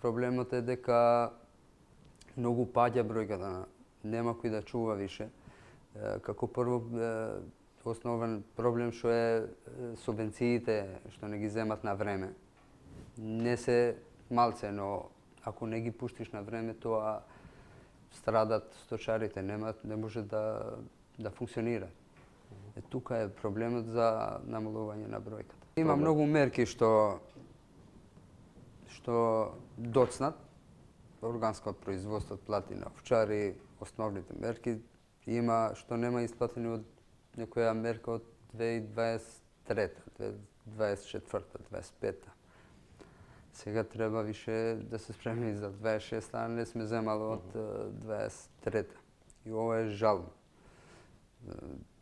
Проблемот е дека многу паѓа бројката, нема кој да чува више. Како прво, основен проблем што е субвенциите што не ги земат на време. Не се малце, но ако не ги пуштиш на време, тоа страдат сточарите, не може да функционира. Тука е проблемот за намалување на бројката. Има многу мерки што доцнат. Органското производство плати на овчари, основните мерки. Има што нема исплатени од некоја мерка од 2023, 2024, 2025. Сега треба више да се спремни за 26, а не сме земали од 23. И ова е жално.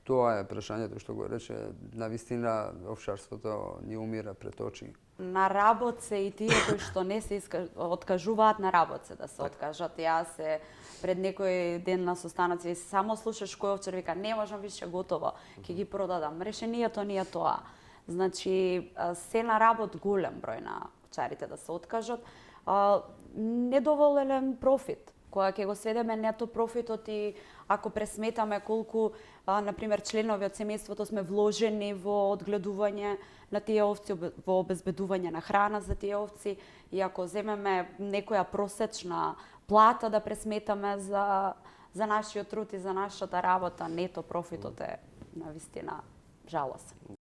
Тоа е прашањето што го рече, навистина овчарството ни умира пред очи. На работ се и тие кои што не се откажуваат на работ се да се откажат. Јас пред некој ден на состаноци само слушаш кој овчар вика не можам више, готово, ќе ги продадам. Решението не е тоа. Значи се на работ голем број на овчарите да се откажат. Недоволен профит. Кога ќе го сведеме нето профитот и ако пресметаме колку, например, членови од семејството сме вложени во одгледување на тие овци, во обезбедување на храна за тие овци, и ако земеме некоја просечна плата да пресметаме за нашиот труд и за нашата работа, нето профитот е навистина жалосен.